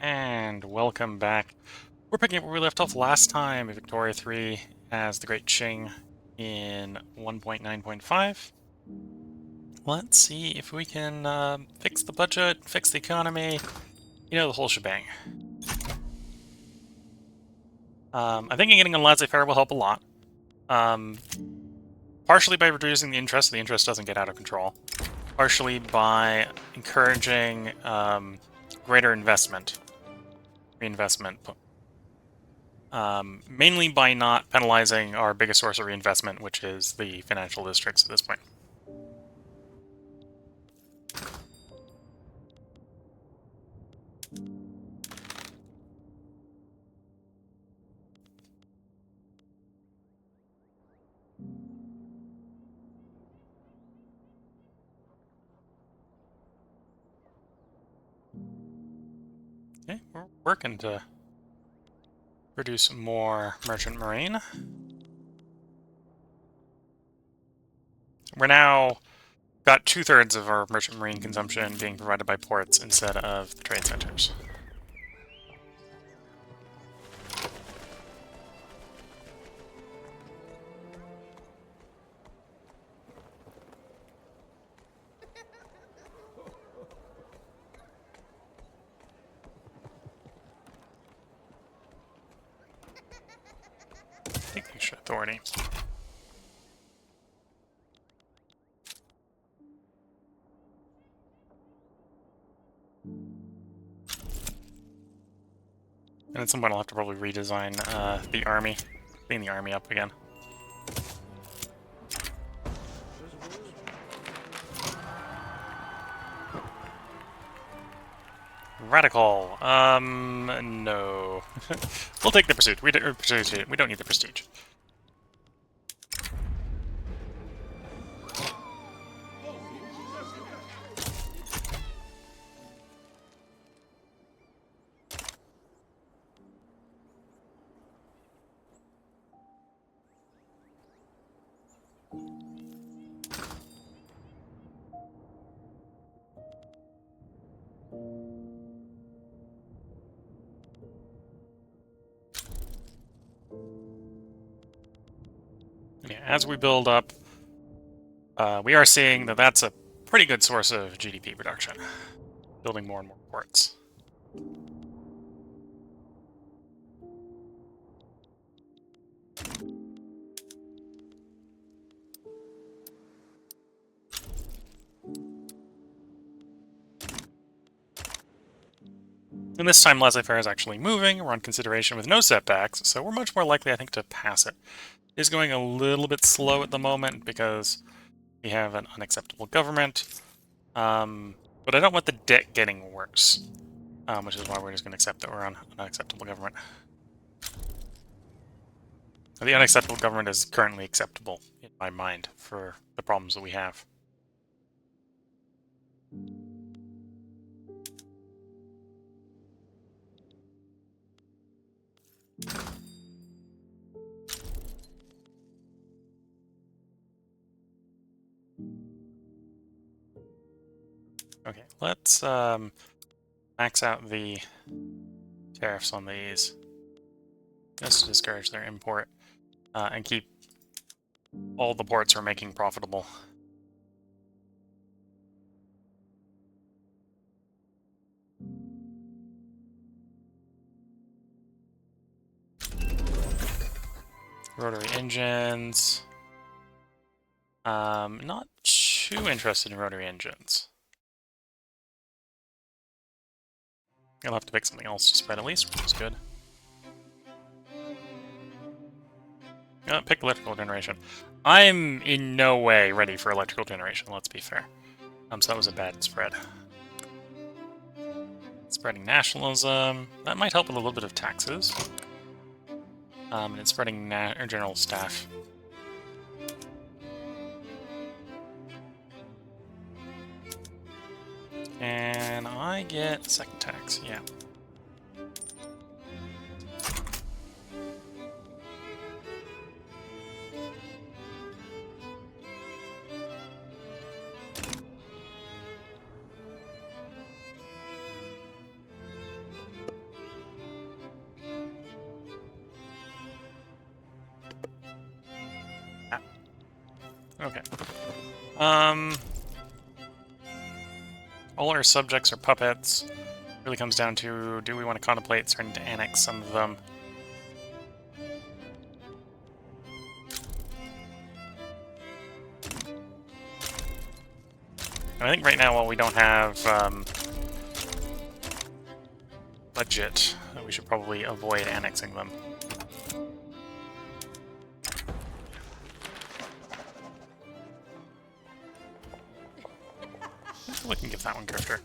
And welcome back. We're picking up where we left off last time. Victoria 3 as the Great Qing in 1.9.5. Let's see if we can fix the budget, fix the economy, the whole shebang. I think getting a laissez-faire will help a lot. Partially by reducing the interest doesn't get out of control. Partially by encouraging greater reinvestment. Mainly by not penalizing our biggest source of reinvestment, which is the financial districts at this point. Okay, we're working to produce more merchant marine. We're now got 2/3 of our merchant marine consumption being provided by ports instead of the trade centers. Extra authority. And at some point I'll have to probably redesign the army, clean the army up again. Radical. No. We'll take the pursuit. We don't need the prestige. Yeah, as we build up, we are seeing that that's a pretty good source of GDP production. Building more and more ports. And this time laissez-faire is actually moving. We're on consideration with no setbacks, so we're much more likely, I think, to pass it. It is going a little bit slow at the moment because we have an unacceptable government. But I don't want the debt getting worse, which is why we're just going to accept that we're on an unacceptable government. The unacceptable government is currently acceptable in my mind for the problems that we have. Okay, let's max out the tariffs on these just to discourage their import and keep all the ports we're making profitable. Rotary engines. Not too interested in rotary engines. I'll have to pick something else to spread at least, which is good. Pick electrical generation. I'm in no way ready for electrical generation, let's be fair. So that was a bad spread. Spreading nationalism. That might help with a little bit of taxes. And it's spreading general staff. Can I get second tax? Yeah. Okay. All our subjects are puppets. Really comes down to, do we want to contemplate starting to annex some of them? And I think right now, while we don't have budget, we should probably avoid annexing them. We can give that one Grifter.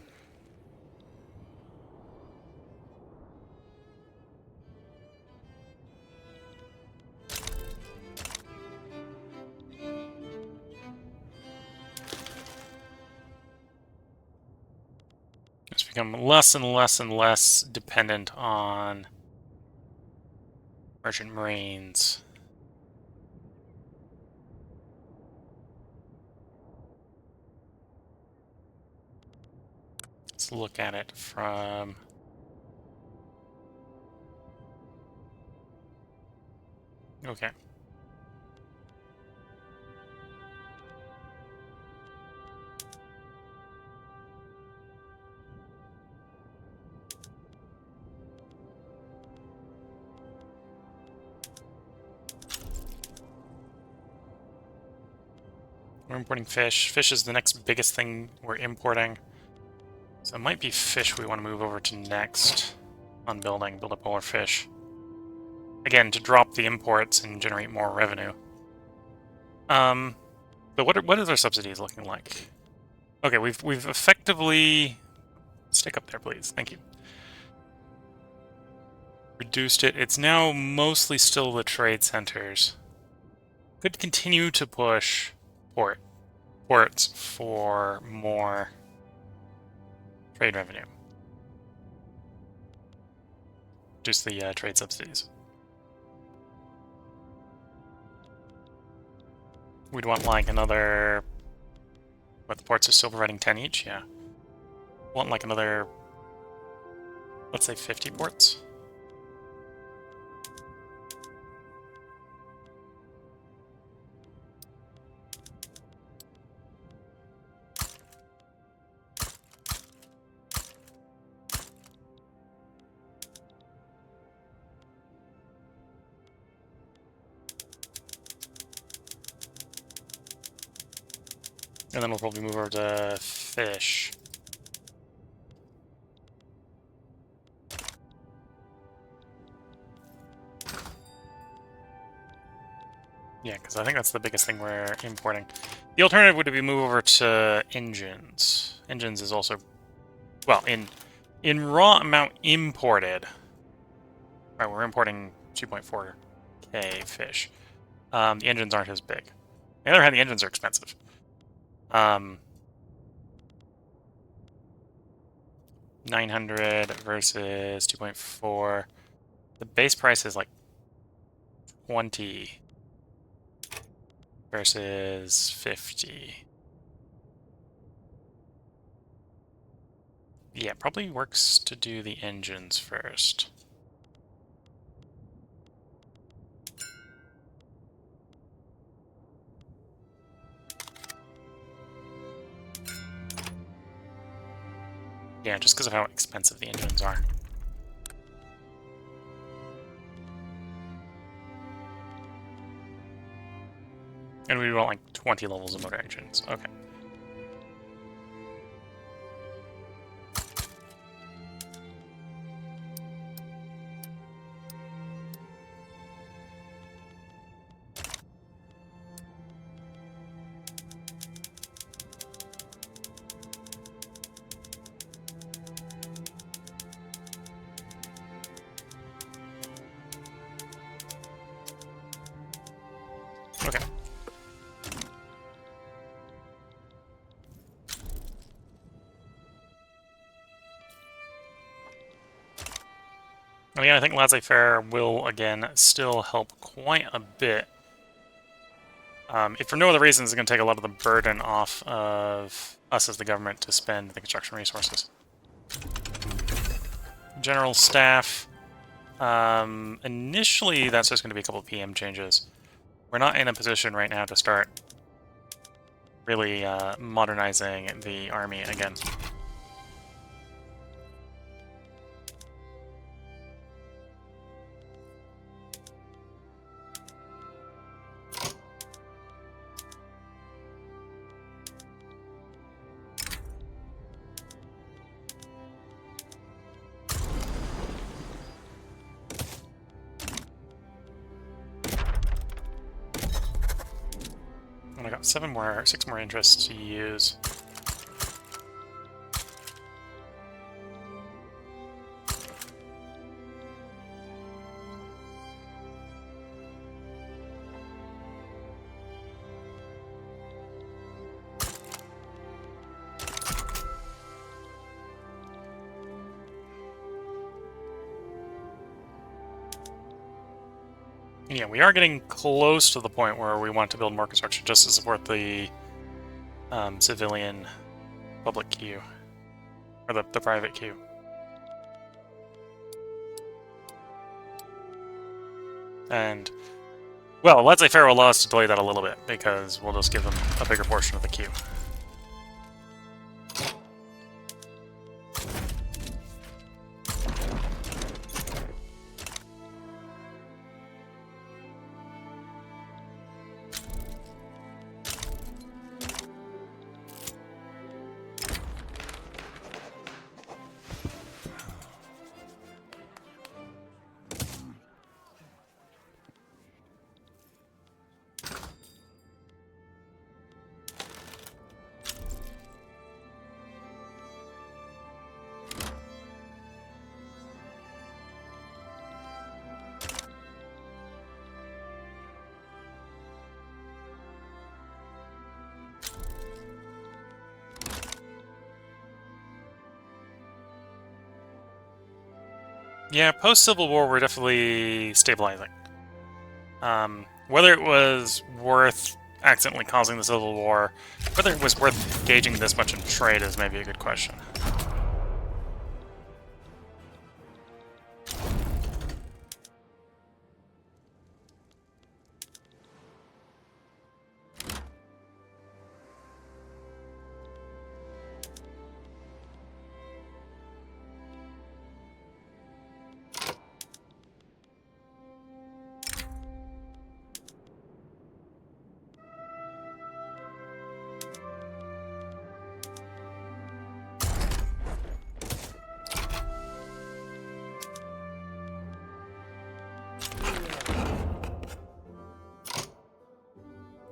It's become less and less and less dependent on merchant marines. Let's look at it from... Okay. We're importing fish. Fish is the next biggest thing we're importing. So it might be fish we want to move over to next on building, build up more fish. Again, to drop the imports and generate more revenue. But what is our subsidies looking like? Okay, we've effectively... Stick up there, please. Thank you. Reduced it. It's now mostly still the trade centers. Could continue to push ports for more trade revenue. Reduce the trade subsidies. We'd want like another... What, the ports are still providing 10 each? Yeah. Want like another... Let's say 50 ports? And then we'll probably move over to fish. Yeah, because I think that's the biggest thing we're importing. The alternative would be move over to engines. Engines is also, well, in raw amount imported. Right, we're importing 2.4k fish. The engines aren't as big. On the other hand, the engines are expensive. 900 versus 2.4. The base price is like 20 versus 50. Yeah, probably works to do the engines first. Yeah, just because of how expensive the engines are. And we want like 20 levels of motor engines. Okay. Okay. I think laissez-faire will, again, still help quite a bit. If for no other reason, it's going to take a lot of the burden off of us as the government to spend the construction resources. General staff. Initially, that's just going to be a couple of PM changes. We're not in a position right now to start really modernizing the army again. And I got 6 more interests to use. Yeah, we are getting close to the point where we want to build more construction just to support the civilian public queue, or the private queue. And, well, laissez-faire will allow us to delay that a little bit, because we'll just give them a bigger portion of the queue. Yeah, post-Civil War, we're definitely stabilizing. Whether it was worth accidentally causing the Civil War, whether it was worth engaging this much in trade is maybe a good question.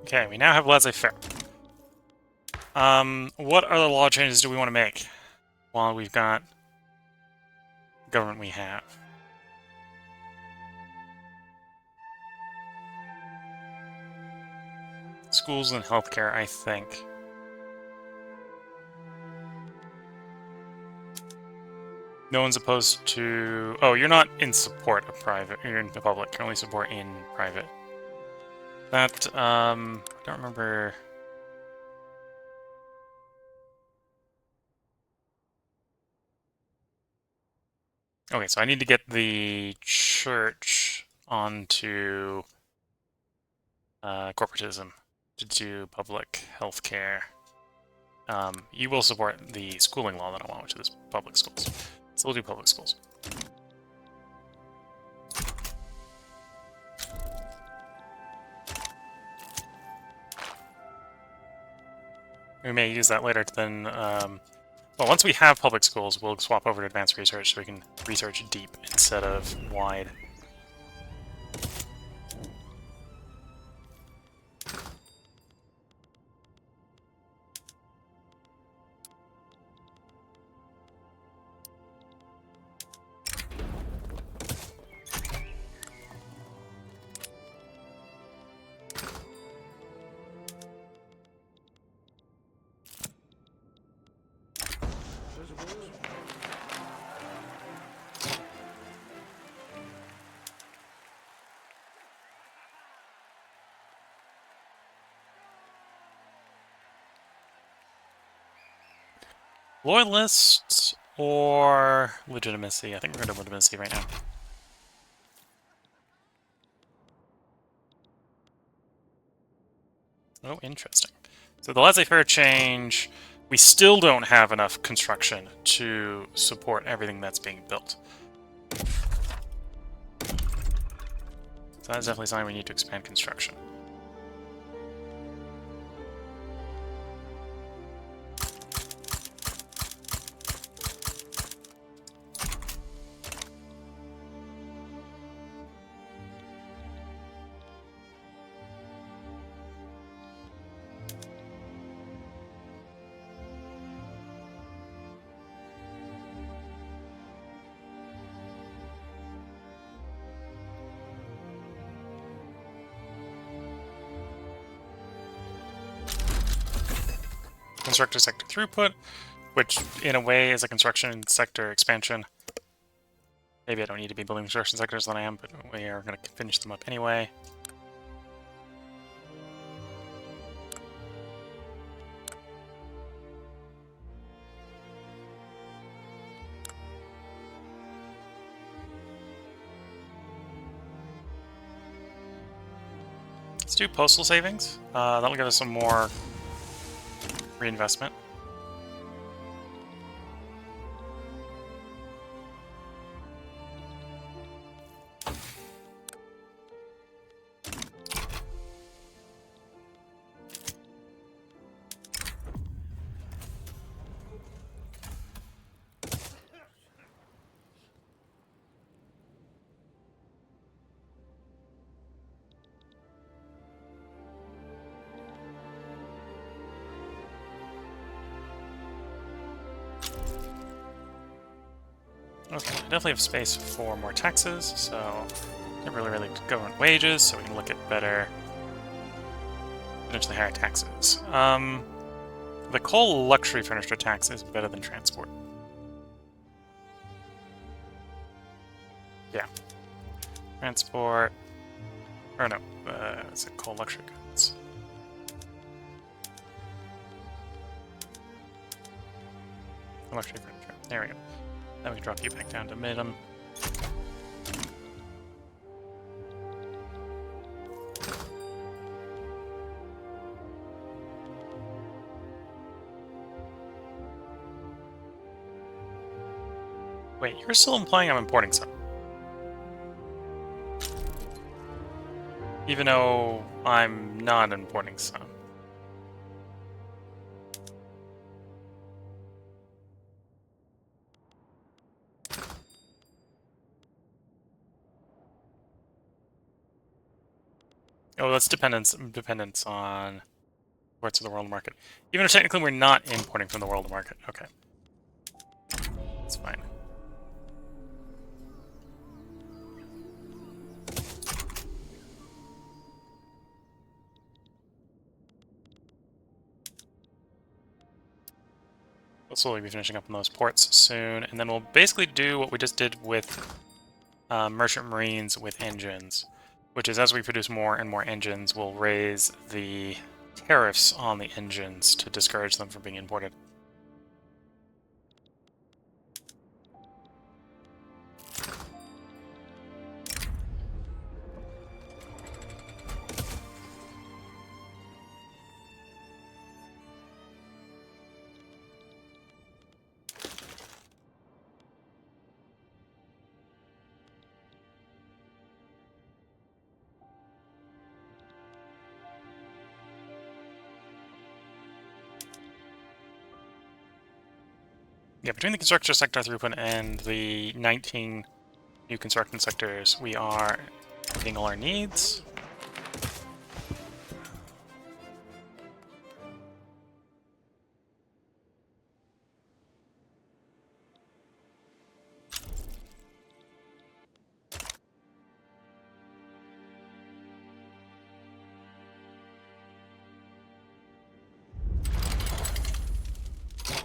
Okay, we now have laissez-faire. What other law changes do we want to make while we've got the government we have? Schools and healthcare, I think. No one's opposed to... Oh, you're not in support of private. You're in the public. You're only support in private. That, I don't remember... Okay, so I need to get the church onto corporatism to do public healthcare. You will support the schooling law that I want, which is public schools. So we'll do public schools. We may use that later to then... well, once we have public schools, we'll swap over to advanced research so we can research deep instead of wide. Loyalists or legitimacy? I think we're going to legitimacy right now. Oh, interesting. So the laissez-faire change, we still don't have enough construction to support everything that's being built. So that's definitely something we need to expand construction. Constructor sector throughput, which in a way is a construction sector expansion. Maybe I don't need to be building construction sectors than I am, but we are going to finish them up anyway. Let's do postal savings. That'll give us some more reinvestment. Okay, definitely have space for more taxes, so never really relate to government wages, so we can look at better, potentially higher taxes. The coal luxury furniture tax is better than transport. Yeah. Transport, or no, it's a coal luxury goods. Luxury furniture, there we go. Then we can drop you back down to minimum. Wait, you're still implying I'm importing some. Even though I'm not importing some. Oh, that's dependence on parts of the world market. Even if technically we're not importing from the world market. Okay. That's fine. We'll slowly be finishing up on those ports soon, and then we'll basically do what we just did with merchant marines with engines, which is as we produce more and more engines, we'll raise the tariffs on the engines to discourage them from being imported. Yeah, between the construction sector throughput and the 19 new construction sectors, we are meeting all our needs.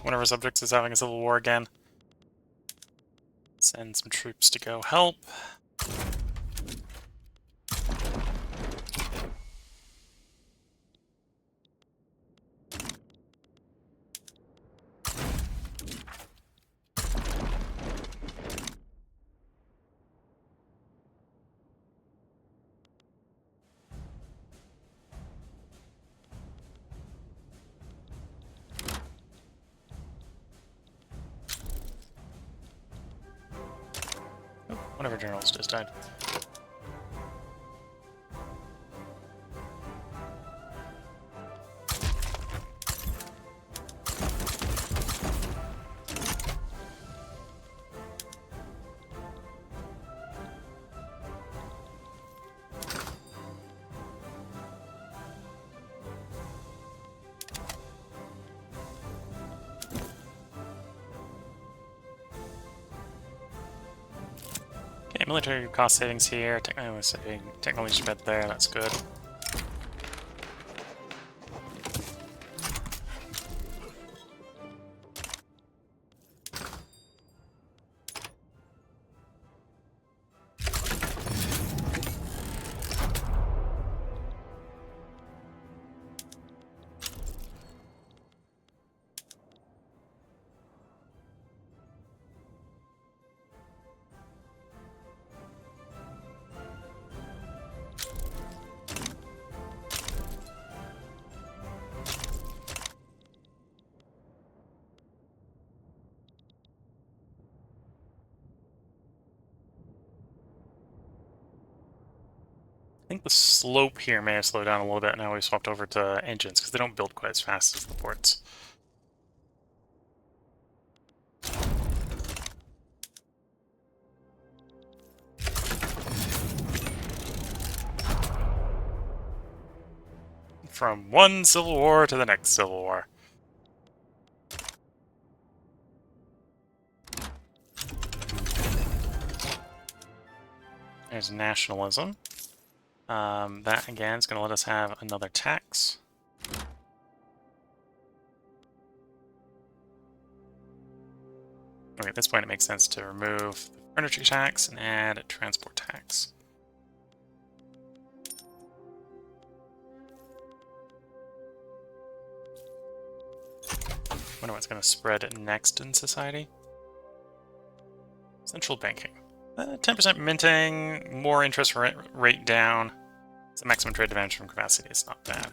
One of our subjects is having a civil war again. Send some troops to go help. one of our generals just died. Okay, military cost savings here. Technology spread there. That's good. I think the slope here may have slowed down a little bit now we've swapped over to engines, because they don't build quite as fast as the ports. From one civil war to the next civil war. There's nationalism. That, again, is going to let us have another tax. Okay, at this point it makes sense to remove the furniture tax and add a transport tax. Wonder what's going to spread next in society. Central banking. 10% minting, more interest rate down. It's a maximum trade advantage from capacity. It's not bad.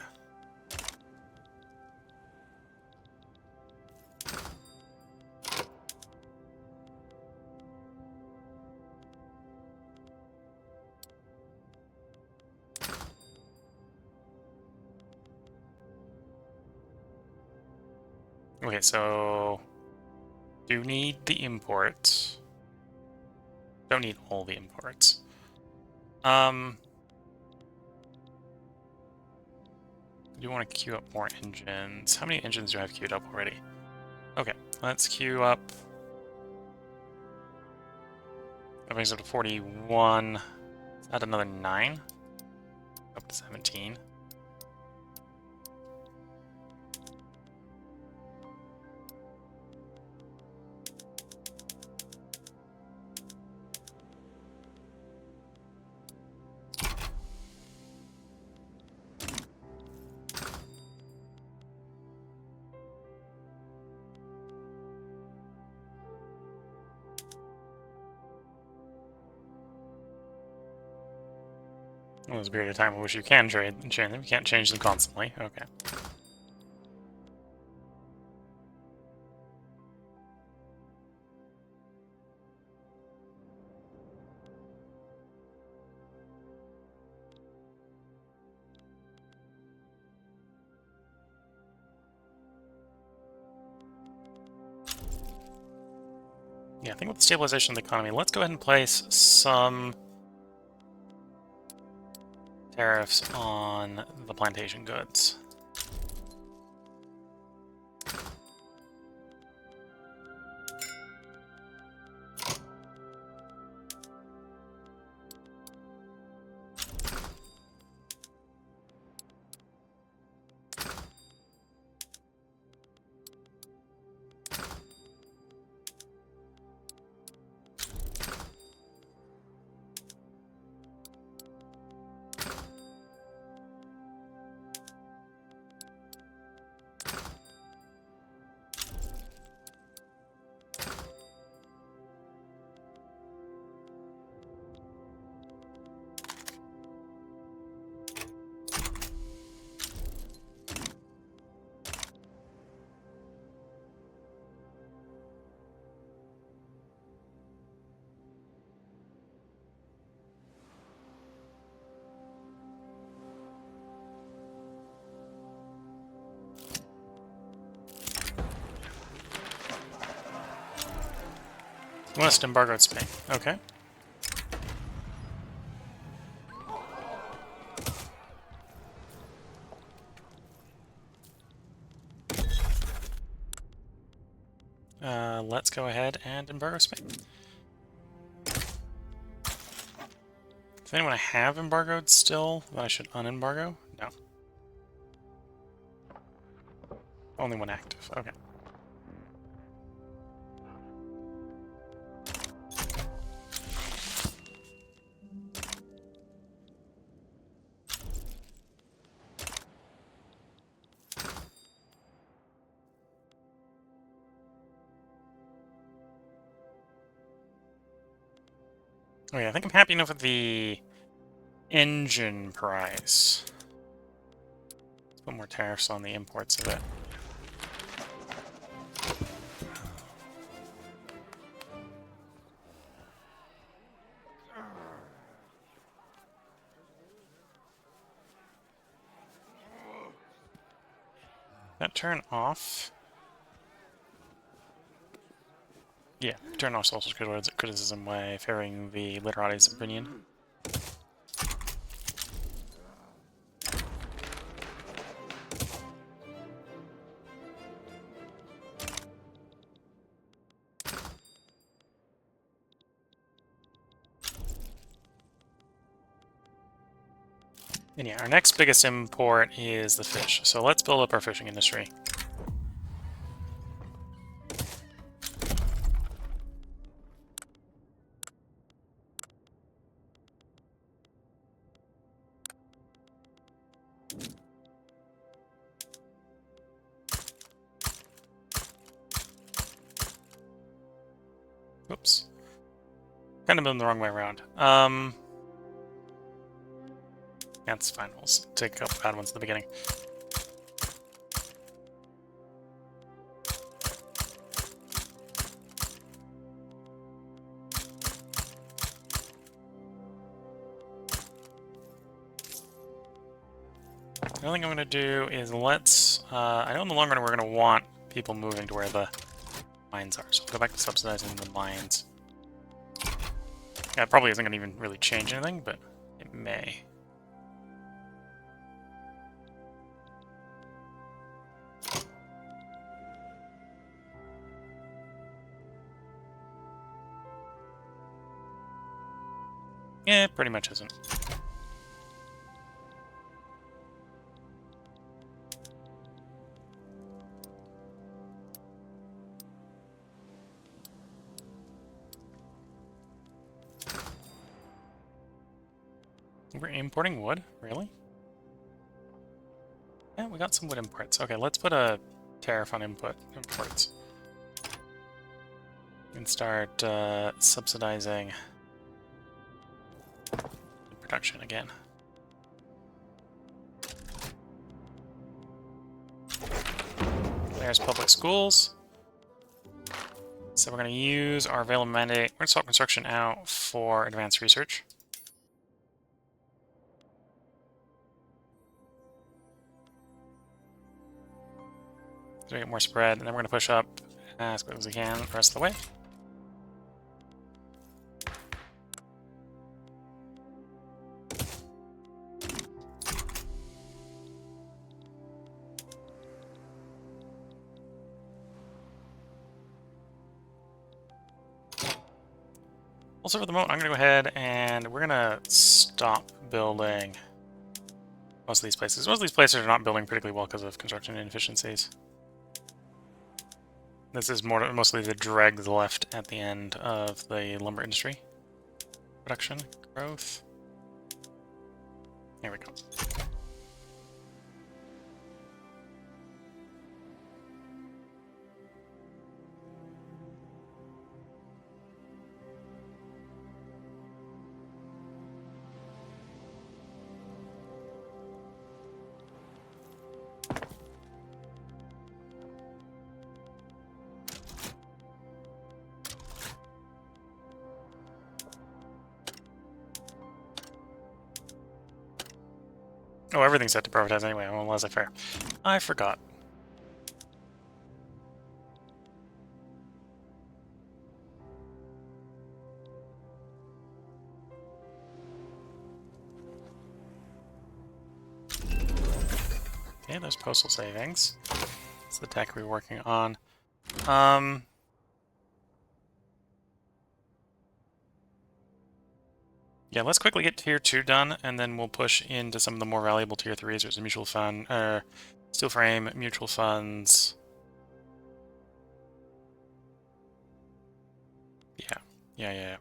Okay, so do need the imports. Don't need all the imports. Do want to queue up more engines. How many engines do I have queued up already? Okay, let's queue up. That brings up to 41. Let's add another 9. Up to 17. Well, there's a period of time in which you can change them. You can't change them constantly. Okay. Yeah, I think with the stabilization of the economy, let's go ahead and place some tariffs on the plantation goods. Must embargoed Spain. Okay. Let's go ahead and embargo Spain. Does anyone I have embargoed still that I should unembargo? No. Only one active. Okay. Okay, I think I'm happy enough with the engine price. Let's put more tariffs on the imports of it. That turn off. Yeah, turn off social criticism by favoring the literati's opinion. And yeah, our next biggest import is the fish. So let's build up our fishing industry. Oops. Kind of been the wrong way around. That's fine. We'll take a couple bad ones at the beginning. The only thing I'm going to do is let's... I know in the long run we're going to want people moving to where the mines are. So I'll go back to subsidizing the mines. Yeah, it probably isn't going to even really change anything, but it may. Yeah, it pretty much isn't. We're importing wood? Really? Yeah, we got some wood imports. Okay, let's put a tariff on imports. And start subsidizing production again. There's public schools. So we're going to use our available mandate. We're going to swap construction out for advanced research. So we get more spread, and then we're going to push up as quick as we can the rest of the way. Also, for the moment, I'm going to go ahead and we're going to stop building most of these places. Most of these places are not building particularly well because of construction inefficiencies. This is mostly the dregs left at the end of the lumber industry. Production, growth. There we go. Oh, everything's set to privatize anyway. I'm on laissez-faire. I forgot. there's postal savings. It's the deck we're working on. Yeah, let's quickly get Tier 2 done, and then we'll push into some of the more valuable Tier 3s. There's a mutual fund, steel frame, mutual funds. Yeah.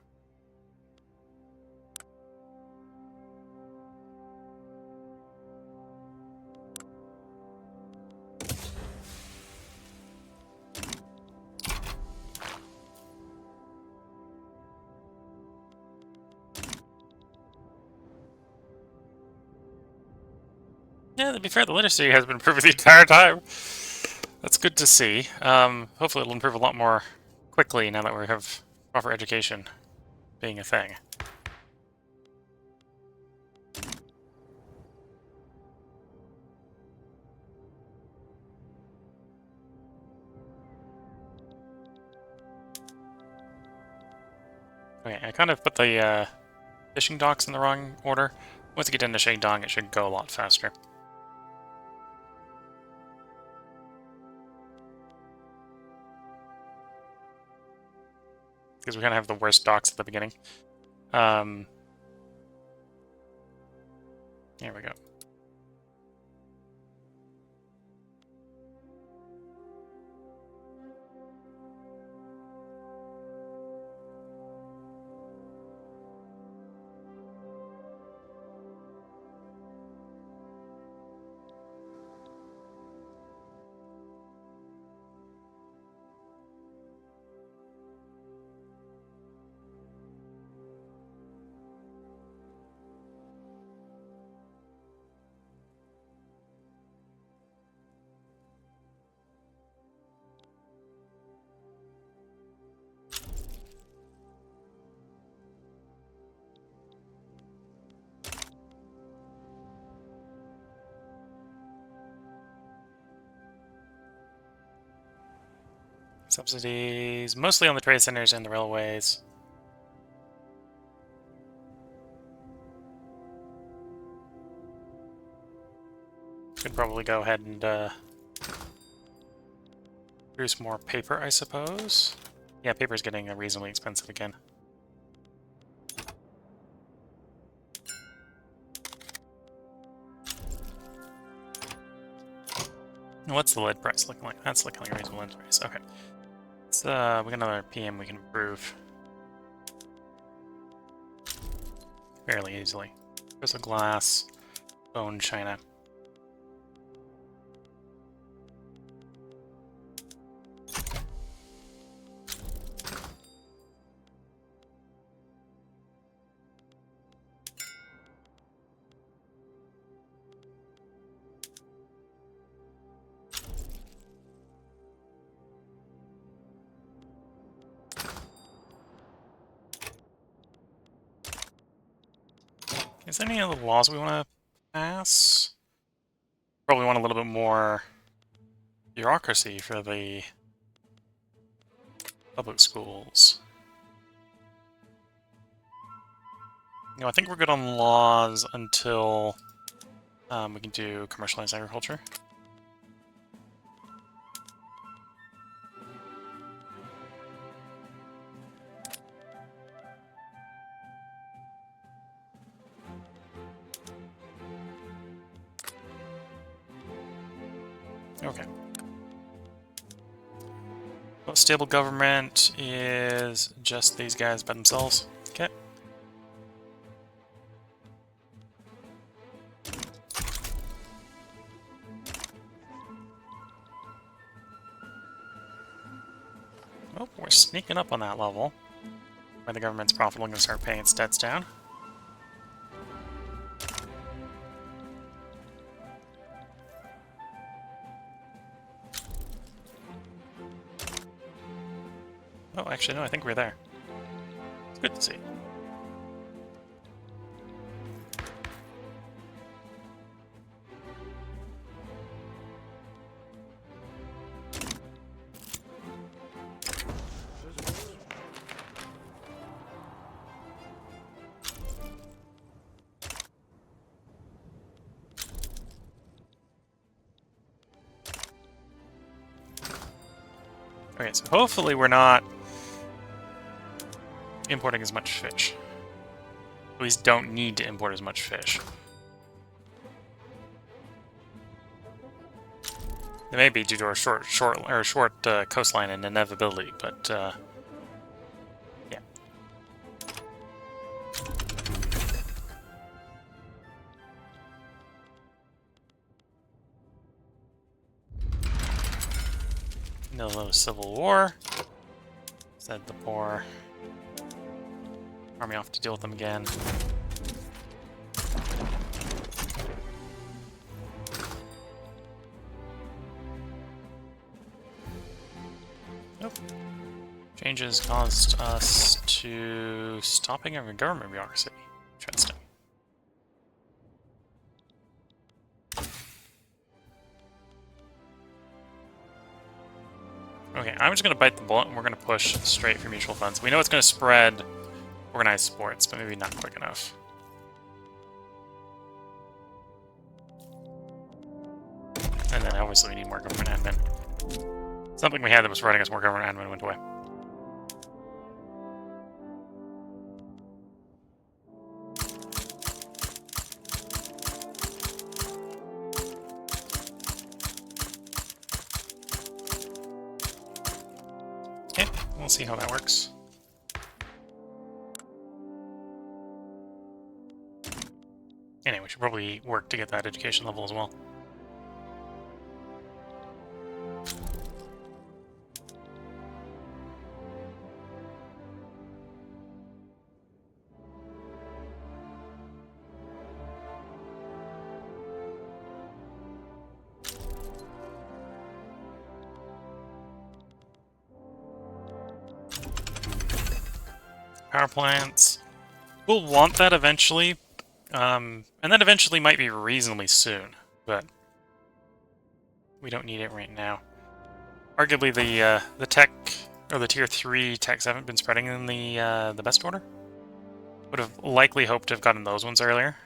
Yeah, to be fair, the literacy has been improving the entire time. That's good to see. Hopefully it'll improve a lot more quickly now that we have proper education being a thing. Okay, I kind of put the fishing docks in the wrong order. Once you get into Shandong, it should go a lot faster. Because we kind of have the worst docks at the beginning. Here we go. Subsidies, mostly on the trade centers and the railways. Could probably go ahead and produce more paper, I suppose. Yeah, paper's getting reasonably expensive again. What's the lead price looking like? That's looking like a reasonable lead price. Okay. Let's, we got another PM we can improve fairly easily. Crystal glass, bone china. Is there any other laws we want to pass? Probably want a little bit more bureaucracy for the public schools. I think we're good on laws until we can do commercialized agriculture. Okay. Well, stable government is just these guys by themselves. Okay. Oh, we're sneaking up on that level. Where the government's profitable and going to start paying its debts down. Oh, actually, no, I think we're there. It's good to see. Okay, so hopefully we're not importing as much fish. At least don't need to import as much fish. It may be due to our short coastline and inevitability, but yeah. No civil war. Send the poor army off to deal with them again. Nope. Changes caused us to stopping our government bureaucracy. Interesting. Okay, I'm just going to bite the bullet and we're going to push straight for mutual funds. We know it's going to spread organized sports, but maybe not quick enough. And then obviously we need more government admin. Something we had that was providing us more government admin went away. Okay, we'll see how that works. Anyway, we should probably work to get that education level as well. Power plants. We'll want that eventually, and that eventually might be reasonably soon, but we don't need it right now. Arguably, the tech or the tier 3 techs haven't been spreading in the best order. Would have likely hoped to have gotten those ones earlier.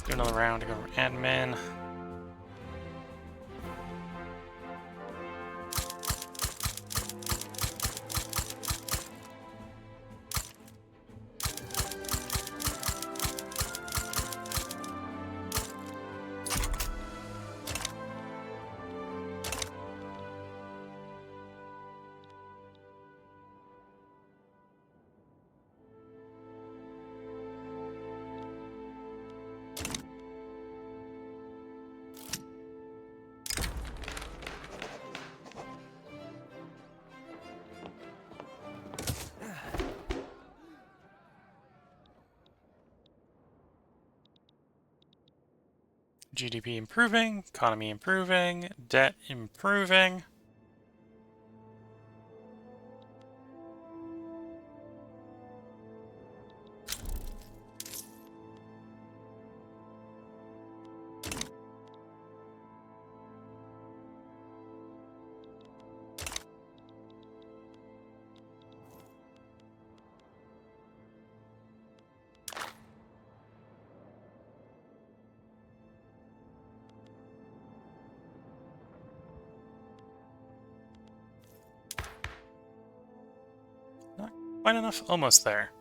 Do another round to go for admin. GDP improving, economy improving, debt improving. Quite enough, almost there.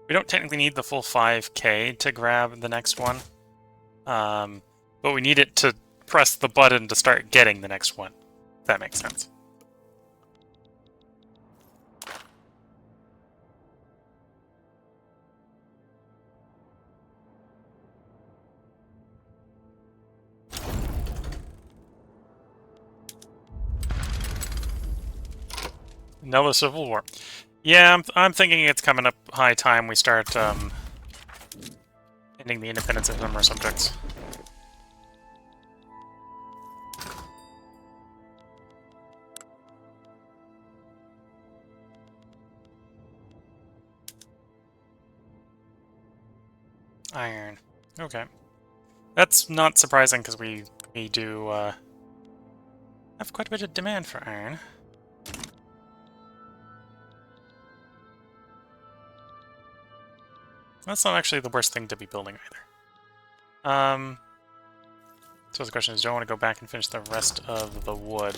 We don't technically need the full 5k to grab the next one, but we need it to press the button to start getting the next one, if that makes sense. Another civil war. Yeah, I'm thinking it's coming up high time we start ending the independence of number of subjects. Iron. Okay. That's not surprising because we do have quite a bit of demand for iron. That's not actually the worst thing to be building either. So the question is, do I want to go back and finish the rest of the wood?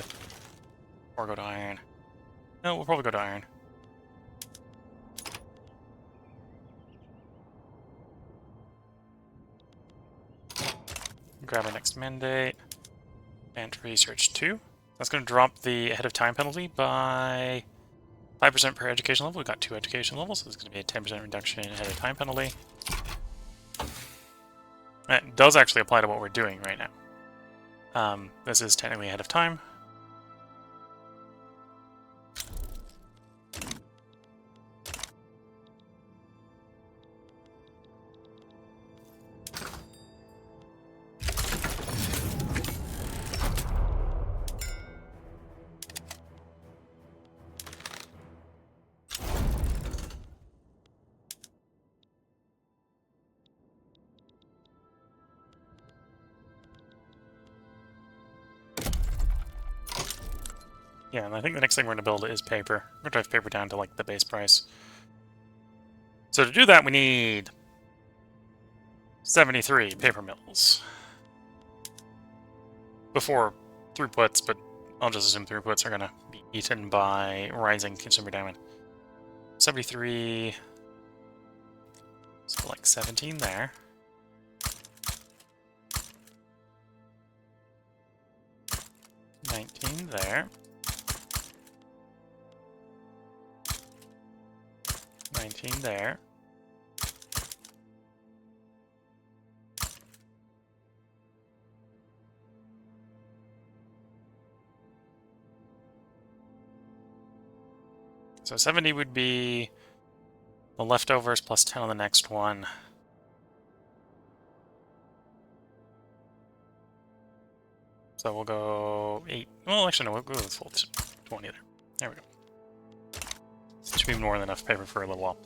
Or go to iron? No, we'll probably go to iron. Grab our next mandate. And research 2. That's going to drop the ahead of time penalty by 5% per education level. We've got 2 education levels, so it's going to be a 10% reduction in ahead of time penalty. It does actually apply to what we're doing right now. This is technically ahead of time. Yeah, and I think the next thing we're going to build is paper. We're going to drive paper down to, like, the base price. So to do that, we need 73 paper mills. Before throughputs, but I'll just assume throughputs are going to be eaten by rising consumer demand. 73... So, like, 17 there. 19 there. 19 there. So 70 would be the leftovers plus 10 on the next one. So we'll go 8. Well, actually, no, we'll go with full 20 there. There we go. Should be more than enough paper for a little while.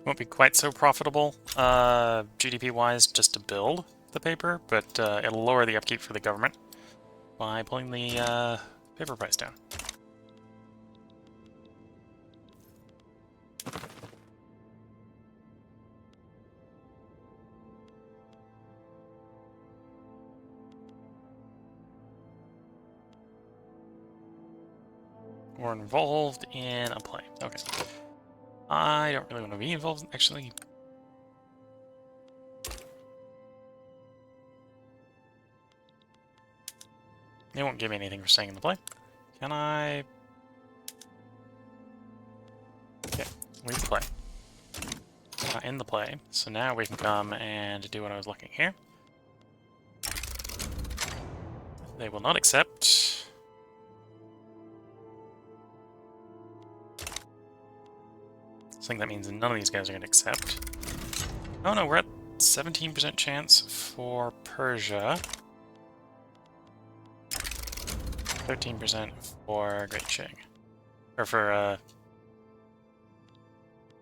Won't be quite so profitable, GDP-wise, just to build the paper, but it'll lower the upkeep for the government by pulling the paper price down. We're involved in a play. Okay. I don't really want to be involved, actually. They won't give me anything for staying in the play. Can I... Okay, leave the play. Not in the play, so now we can come and do what I was looking here. They will not accept. I think that means none of these guys are going to accept. Oh no, we're at 17% chance for Persia. 13% for Great Qing. Or for,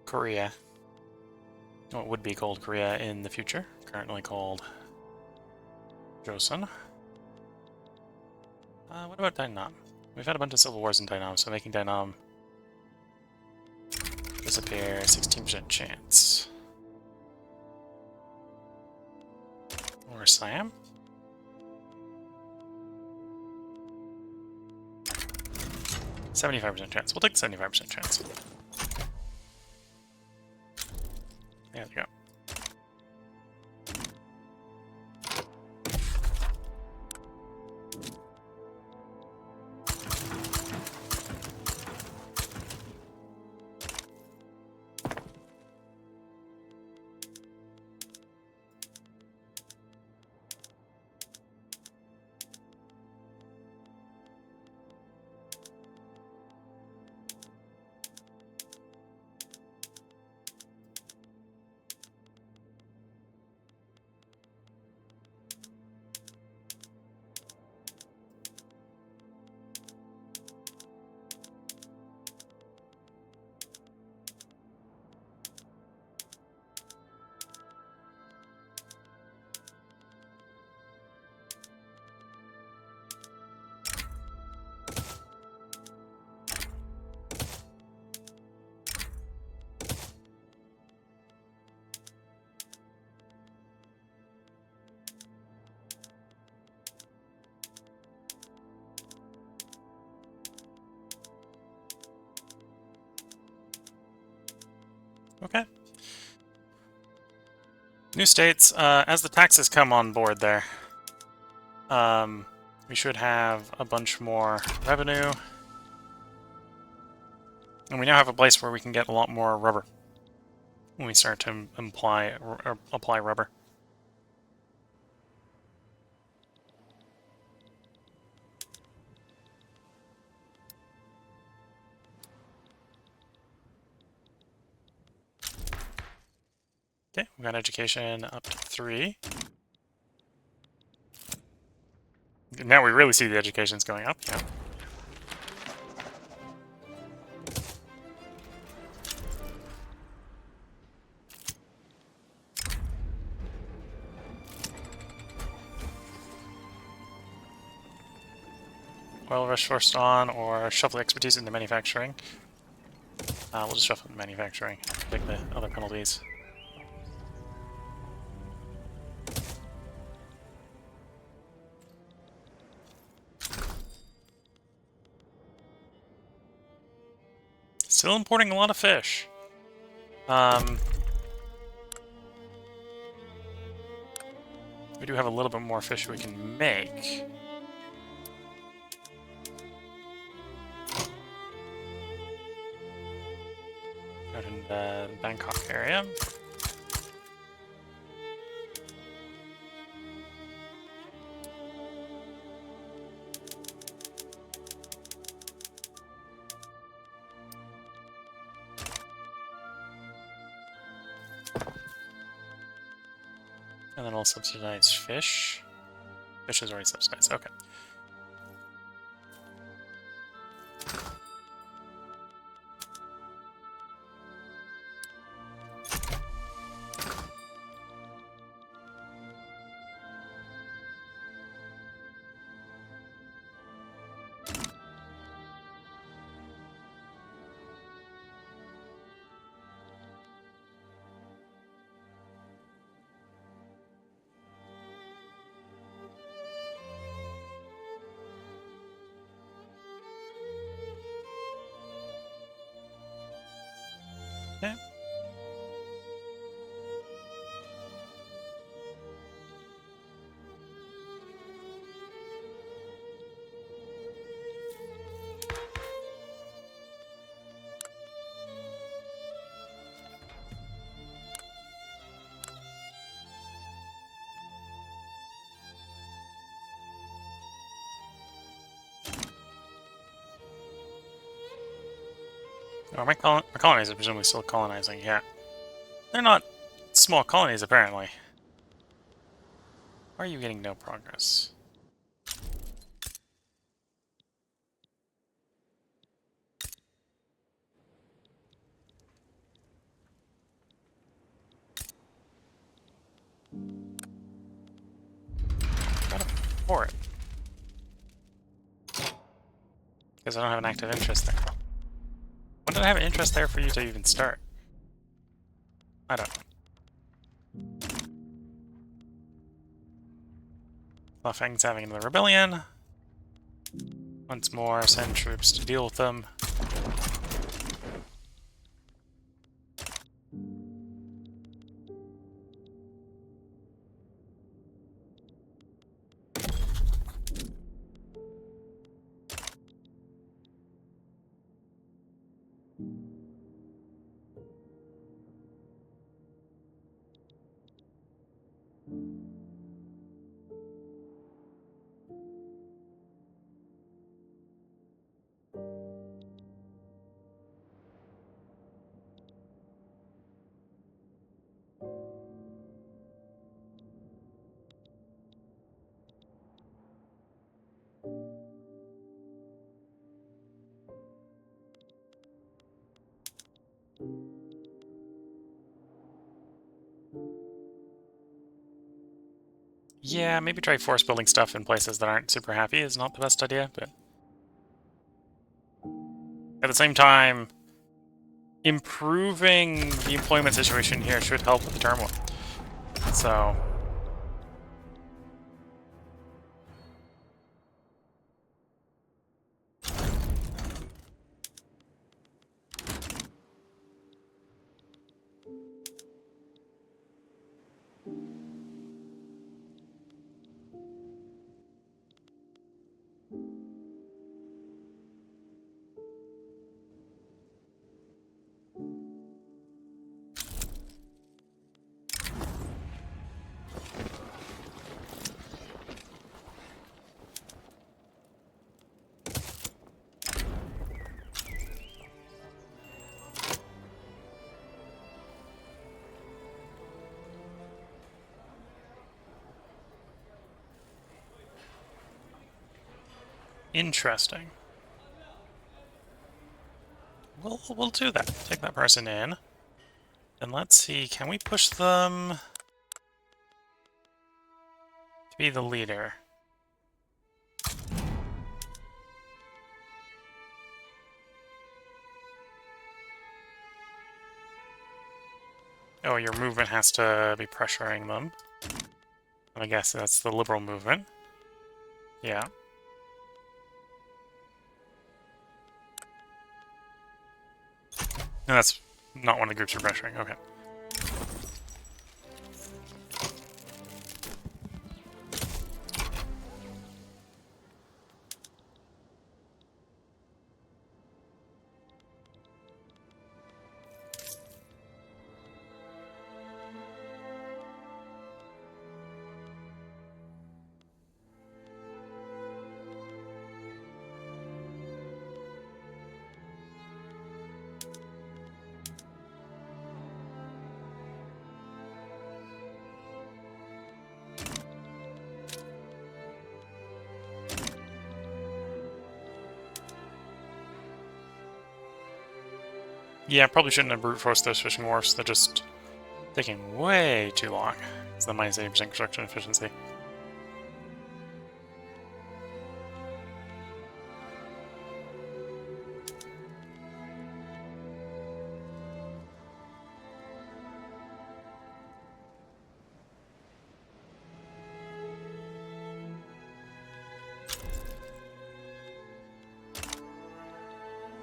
Korea. What would be called Korea in the future. Currently called Joseon. What about Dainam? We've had a bunch of civil wars in Dainam, so making Dainam disappear, 16% chance. Or Siam? 75% chance. We'll take the 75% chance. There we go. Okay. New states, as the taxes come on board there, we should have a bunch more revenue. And we now have a place where we can get a lot more rubber when we start to apply rubber. Okay, we got education up to 3. Now we really see the education's going up, yeah. Oil rush forced on, or shuffle expertise into manufacturing. We'll just shuffle into manufacturing, take the other penalties. Still importing a lot of fish. We do have a little bit more fish we can make. Out in the Bangkok area. And then we'll subsidize fish. Fish is already subsidized, okay. Okay. Oh, my colonies are presumably still colonizing, yeah. They're not small colonies, apparently. Why are you getting no progress? Gotta pour it. Because I don't have an active interest there. When did I have an interest there for you to even start? I don't know. Lafang's having another rebellion. Once more, send troops to deal with them. Yeah, maybe try force building stuff in places that aren't super happy is not the best idea, but at the same time, improving the employment situation here should help with the turmoil. So Interesting. We'll do that. Take that person in. And let's see, can we push them to be the leader? Oh, your movement has to be pressuring them. I guess that's the liberal movement. Yeah. And that's not one of the groups you're pressuring. Okay. Yeah, probably shouldn't have brute forced those fishing wharfs. They're just taking way too long. It's the minus 80% construction efficiency.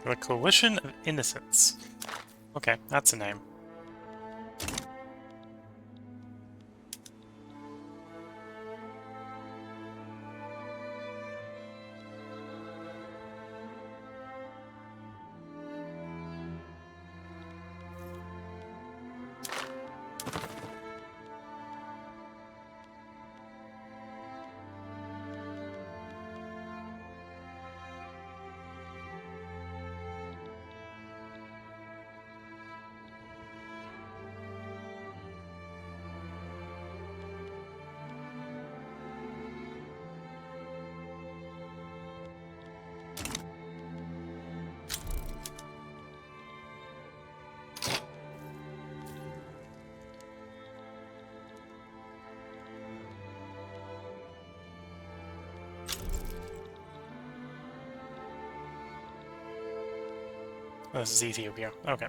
The Coalition of Innocents. Okay, that's a name. Oh, this is Ethiopia. Okay.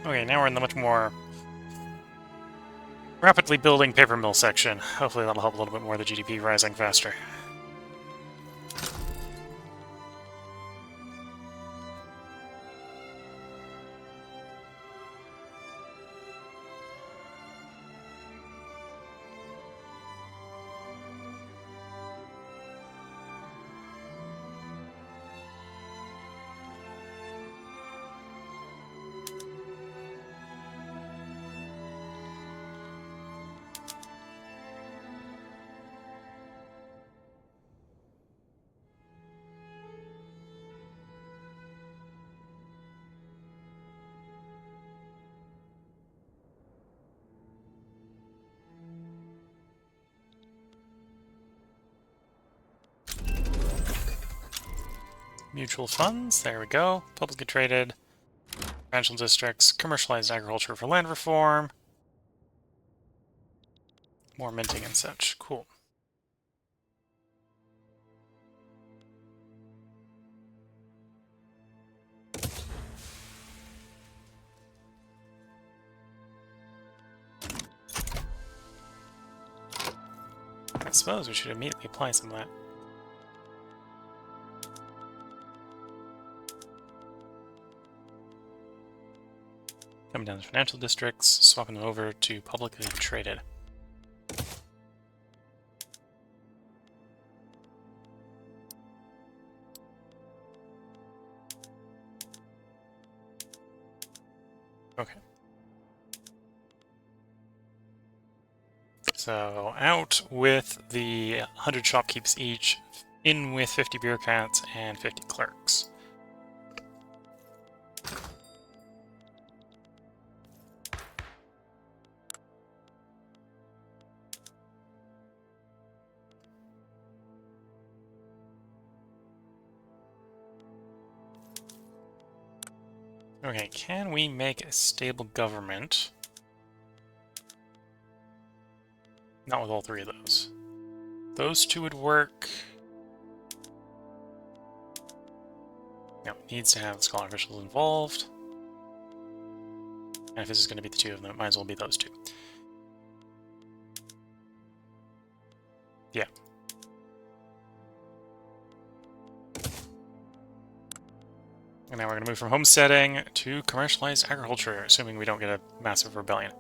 Okay, now we're in the much more rapidly building paper mill section. Hopefully that'll help a little bit more the GDP rising faster. Mutual funds, there we go. Publicly traded. Financial districts, commercialized agriculture for land reform. More minting and such. Cool. I suppose we should immediately apply some of that. Coming down the financial districts, swapping them over to publicly traded. Okay. So out with the 100 shopkeepers each, in with 50 bureaucrats and 50 clerks. Okay, can we make a stable government? Not with all three of those. Those two would work. No, needs to have scholar officials involved. And if this is going to be the two of them, it might as well be those two. Yeah. And now we're going to move from homesteading to commercialized agriculture, assuming we don't get a massive rebellion.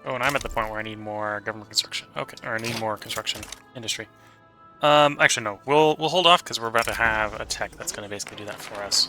Oh, and I'm at the point where I need more government construction. Okay, or I need more construction industry. Actually, no. We'll hold off because we're about to have a tech that's going to basically do that for us.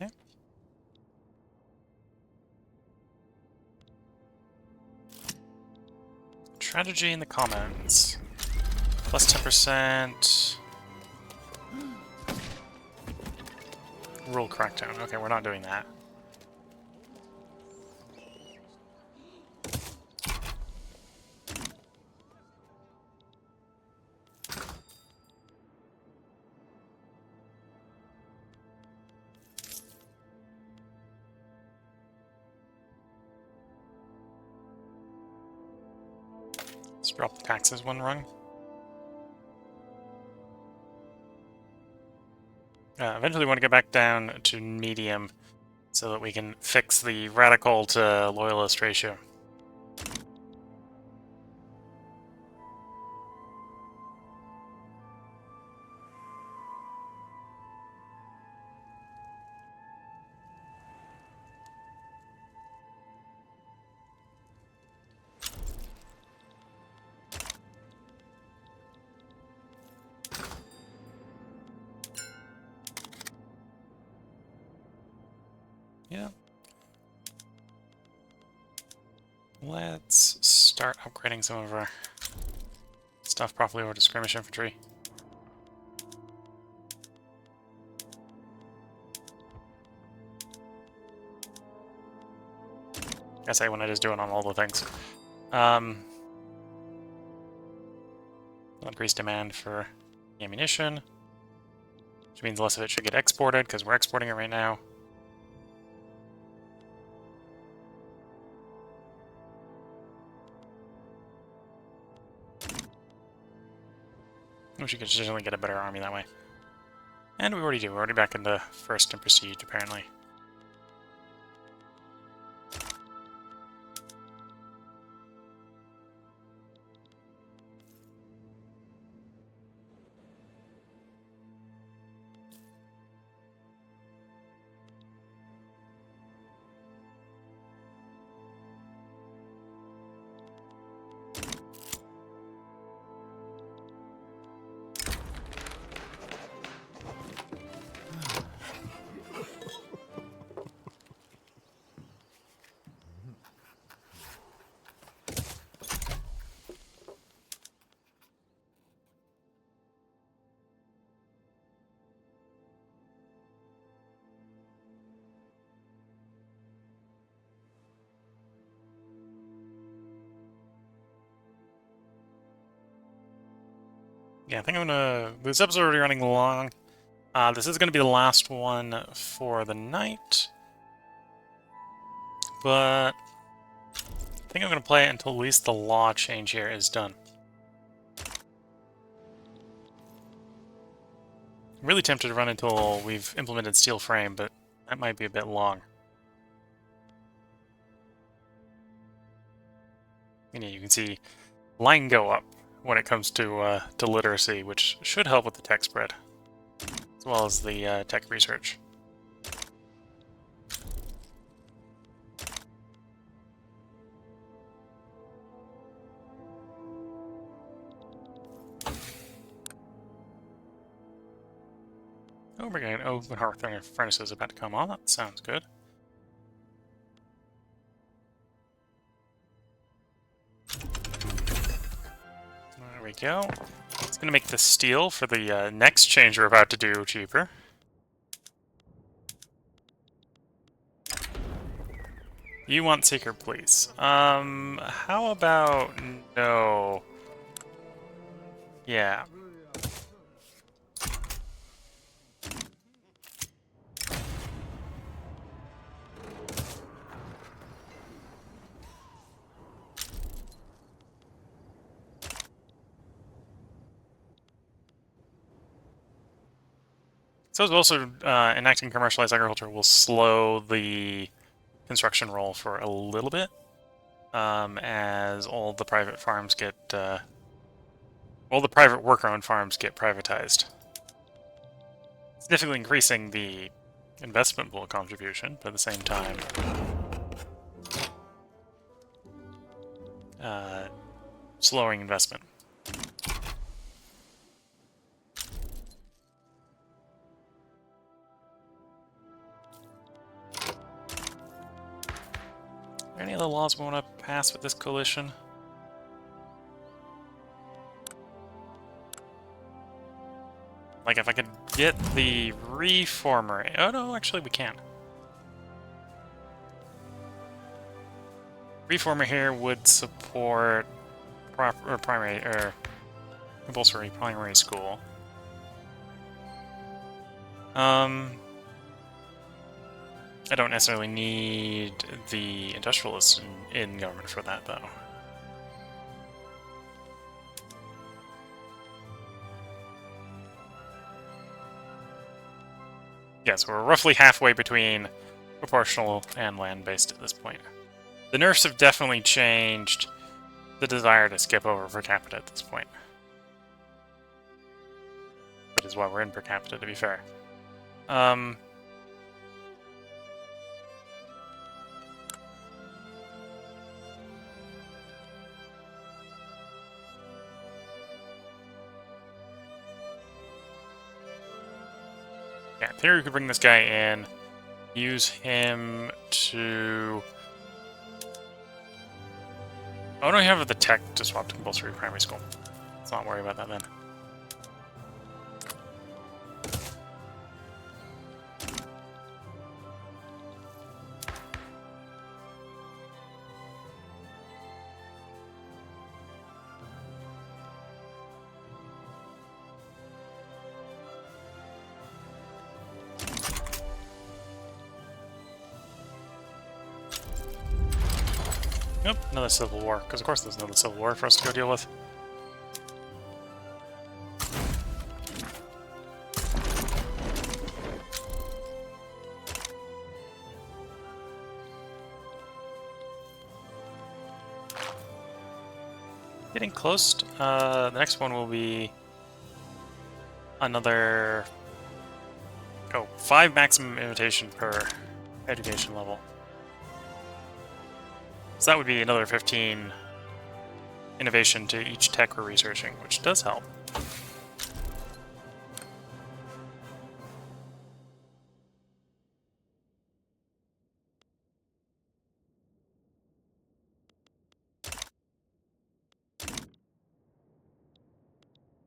Okay. Strategy in the comments. Plus 10%. Rule crackdown. Okay, we're not doing that. Let's drop the taxes one rung. Eventually we want to get back down to medium so that we can fix the radical to loyalist ratio. Yeah. Let's start upgrading some of our stuff properly over to skirmish infantry. I say when I just do it on all the things. Increased demand for ammunition, which means less of it should get exported because we're exporting it right now. We should generally get a better army that way. And we already do. We're already back into first in prestige, apparently. Yeah, I think I'm gonna... This episode's already running long. This is gonna be the last one for the night. But I think I'm gonna play it until at least the law change here is done. I'm really tempted to run until we've implemented steel frame, but that might be a bit long. And yeah, you can see line go up when it comes to literacy, which should help with the tech spread, as well as the tech research. Oh, we're getting open hearth furnace is about to come on. That sounds good. There we go. It's going to make the steel for the next change we're about to do cheaper. You want secret police. How about no? Yeah. So also enacting commercialized agriculture will slow the construction roll for a little bit, as all the private farms get, all the private worker-owned farms get privatized. Significantly increasing the investment pool contribution, but at the same time, slowing investment. Are there any other laws we want to pass with this coalition? Like, if I could get the reformer... Oh, no, actually, we can. Reformer here would support compulsory primary school. I don't necessarily need the industrialists in government for that, though. Yeah, so we're roughly halfway between proportional and land-based at this point. The nerfs have definitely changed the desire to skip over per capita at this point. Which is why we're in per capita, to be fair. Yeah, in theory we could bring this guy in, use him to Oh, no, you have the tech to swap to compulsory primary school. Let's not worry about that then. Nope, another civil war, because of course there's another civil war for us to go deal with. Getting close. The next one will be another 5 maximum invitation per education level. So that would be another 15 innovation to each tech we're researching, which does help.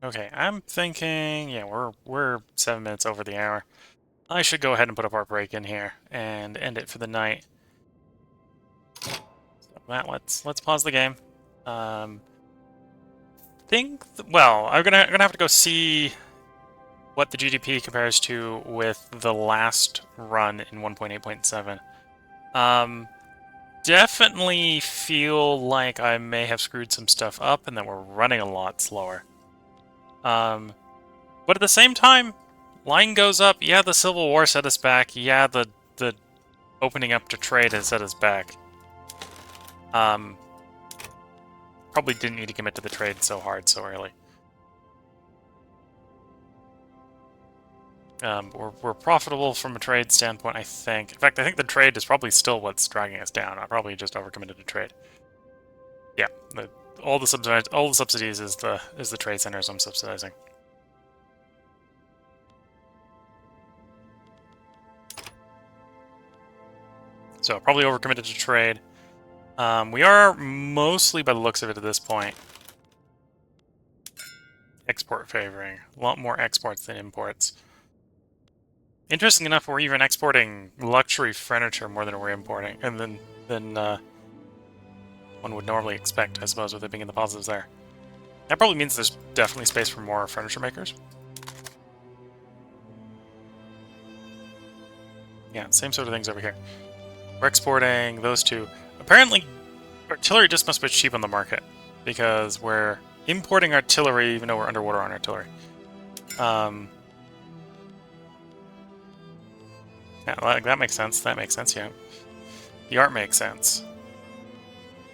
Okay, I'm thinking, yeah, we're 7 minutes over the hour. I should go ahead and put up our break in here and end it for the night. So Matt, let's pause the game. Well, I'm gonna have to go see what the GDP compares to with the last run in 1.8.7. Definitely feel like I may have screwed some stuff up and that we're running a lot slower. But at the same time, line goes up. Yeah, the Civil War set us back. Yeah, the opening up to trade has set us back. Probably didn't need to commit to the trade so hard so early. We're profitable from a trade standpoint, I think. In fact, I think the trade is probably still what's dragging us down. I probably just overcommitted to trade. Yeah, all the subsidies is the trade centers I'm subsidizing. So probably overcommitted to trade. We are mostly, by the looks of it at this point, export favoring. A lot more exports than imports. Interesting enough, we're even exporting luxury furniture more than we're importing, and than one would normally expect, I suppose, with it being in the positives there. That probably means there's definitely space for more furniture makers. Yeah, same sort of things over here. We're exporting those two. Apparently, artillery just must be cheap on the market, because we're importing artillery even though we're underwater on artillery. Yeah, that makes sense. That makes sense, yeah. The art makes sense.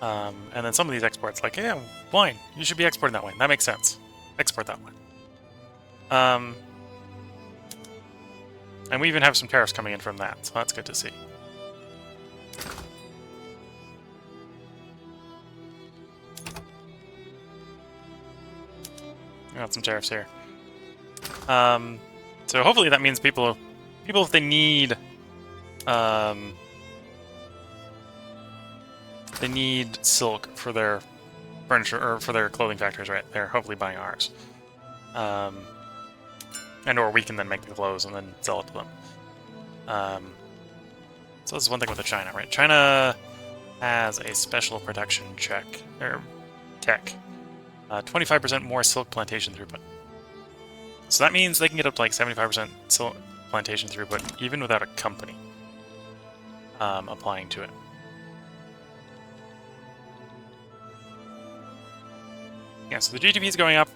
And then some of these exports, like, yeah, wine. You should be exporting that wine. That makes sense. Export that wine. And we even have some tariffs coming in from that, so that's good to see. We got some tariffs here. So hopefully that means people if they need silk for their furniture or for their clothing factories, right? They're hopefully buying ours. And or we can then make the clothes and then sell it to them. So this is one thing with the China, right? China has a special production check or tech. 25% more silk plantation throughput. So that means they can get up to like 75% silk plantation throughput even without a company applying to it. Yeah, so the GDP is going up.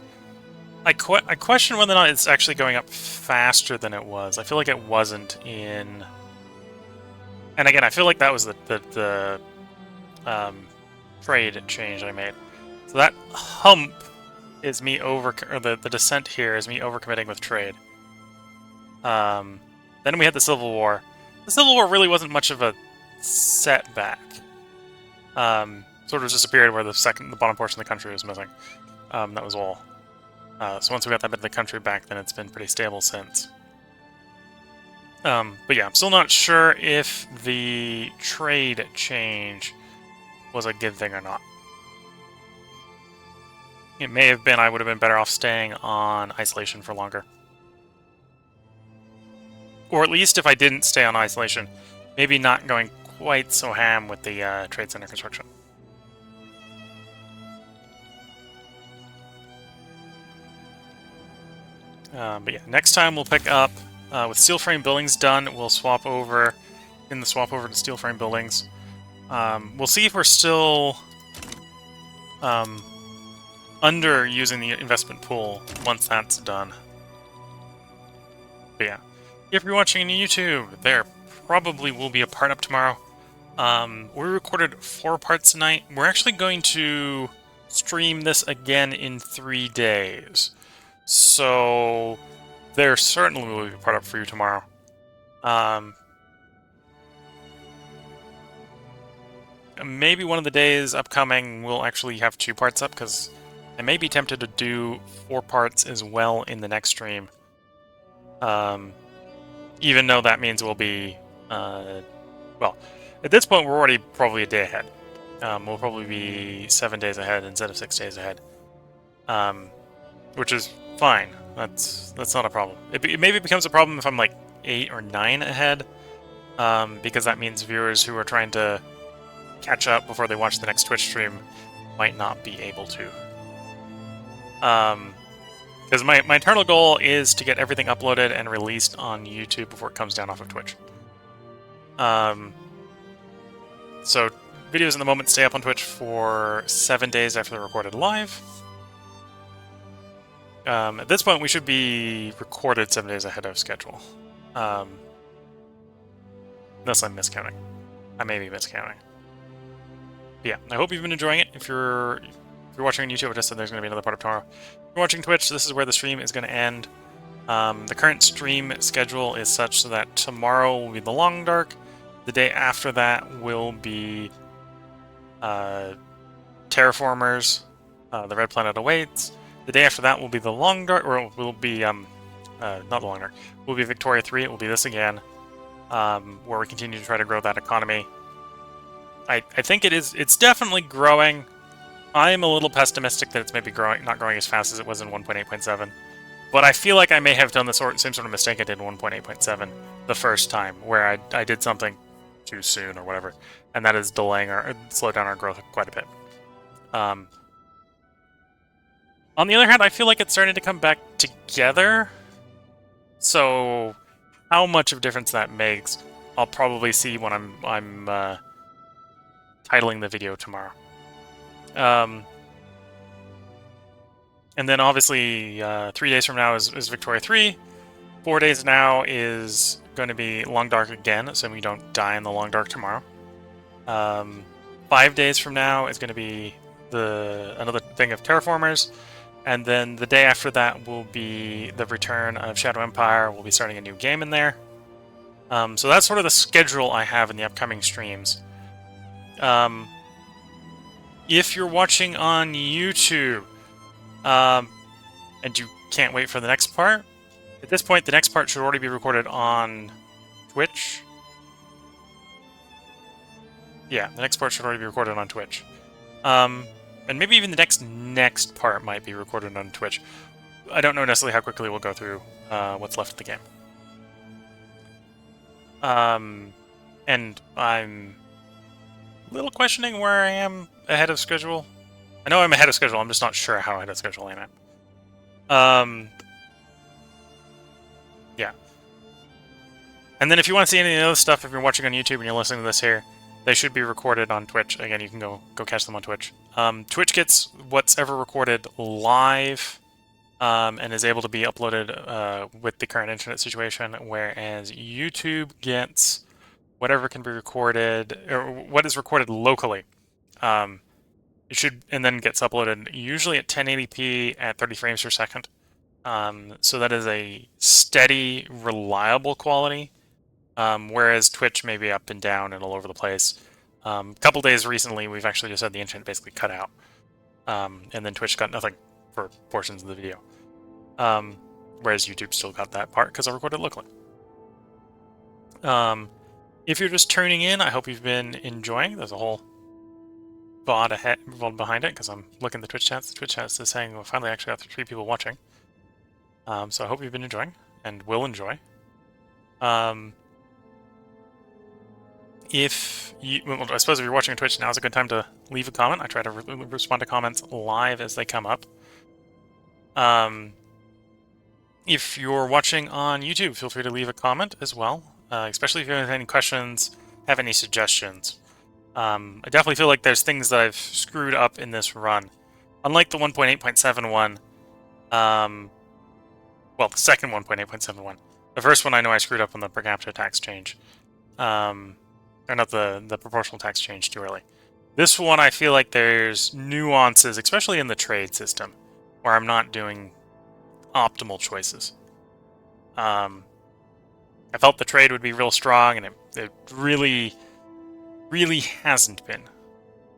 I question whether or not it's actually going up faster than it was. I feel like it wasn't in... And again, I feel like that was the trade change I made. So that hump is me the descent here is me overcommitting with trade. Then we had the Civil War. The Civil War really wasn't much of a setback. Sort of just a period where the bottom portion of the country was missing. That was all. So once we got that bit of the country back, then it's been pretty stable since. But yeah, I'm still not sure if the trade change was a good thing or not. It may have been I would have been better off staying on isolation for longer. Or at least if I didn't stay on isolation, maybe not going quite so ham with the trade center construction. But yeah, next time we'll pick up with steel frame buildings done. We'll swap over to steel frame buildings. We'll see if we're still under using the investment pool once that's done. But yeah, if you're watching on YouTube, there probably will be a part up tomorrow. We recorded 4 parts tonight. We're actually going to stream this again in 3 days. So there certainly will be a part up for you tomorrow. Maybe one of the days upcoming we'll actually have 2 parts up, because I may be tempted to do 4 parts as well in the next stream. Even though that means we'll be, well, at this point we're already probably a day ahead. We'll probably be 7 days ahead instead of 6 days ahead, which is fine. That's not a problem. It maybe becomes a problem if I'm like 8 or 9 ahead, because that means viewers who are trying to catch up before they watch the next Twitch stream might not be able to. Because my internal goal is to get everything uploaded and released on YouTube before it comes down off of Twitch. So videos in the moment stay up on Twitch for 7 days after they're recorded live. At this point, we should be recorded 7 days ahead of schedule. Unless I'm miscounting. I may be miscounting. But yeah, I hope you've been enjoying it. If you're watching on YouTube, I just said there's going to be another part of tomorrow. If you're watching Twitch, this is where the stream is going to end. The current stream schedule is such that tomorrow will be the Long Dark. The day after that will be Terraformers, the Red Planet Awaits. The day after that will be the Long Dark, or will be, not the Long Dark, will be Victoria 3. It will be this again, where we continue to try to grow that economy. I think it's definitely growing. I'm a little pessimistic that it's maybe not growing as fast as it was in 1.8.7. But I feel like I may have done the same sort of mistake I did in 1.8.7 the first time, where I did something too soon or whatever, and that is slow down our growth quite a bit. On the other hand, I feel like it's starting to come back together. So how much of a difference that makes, I'll probably see when I'm titling the video tomorrow. And then obviously 3 days from now is Victoria 3. 4 days now is going to be Long Dark again, so we don't die in the Long Dark tomorrow. 5 days from now is going to be another thing of Terraformers. And then the day after that will be the return of Shadow Empire. We'll be starting a new game in there. So that's sort of the schedule I have in the upcoming streams. If you're watching on YouTube, and you can't wait for the next part, at this point the next part should already be recorded on Twitch. Yeah, the next part should already be recorded on Twitch. And maybe even the next part might be recorded on Twitch. I don't know necessarily how quickly we'll go through what's left of the game. And I'm a little questioning where I am ahead of schedule. I know I'm ahead of schedule, I'm just not sure how ahead of schedule I'm at. Yeah. And then if you want to see any of the other stuff, if you're watching on YouTube and you're listening to this here, they should be recorded on Twitch. Again, you can go catch them on Twitch. Twitch gets what's ever recorded live, and is able to be uploaded with the current internet situation, whereas YouTube gets whatever can be recorded, or what is recorded locally. It should, and then gets uploaded usually at 1080p at 30 frames per second. So that is a steady, reliable quality. Whereas Twitch may be up and down and all over the place. A couple days recently, we've actually just had the internet basically cut out. And then Twitch got nothing for portions of the video. Whereas YouTube still got that part because I recorded locally. If you're just tuning in, I hope you've been enjoying. There's a whole bot ahead behind it because I'm looking at the Twitch chats. The Twitch chats is saying we finally actually got 3 people watching. So I hope you've been enjoying and will enjoy. If you, well, I suppose if you're watching on Twitch, now is a good time to leave a comment. I try to respond to comments live as they come up. If you're watching on YouTube, feel free to leave a comment as well, especially if you have any questions, have any suggestions. I definitely feel like there's things that I've screwed up in this run. Unlike the 1.8.71, well, the second 1.8.71. The first one I know I screwed up on the per capita tax change. Or not the proportional tax change too early. This one I feel like there's nuances, especially in the trade system, where I'm not doing optimal choices. I felt the trade would be real strong, and it really, really hasn't been.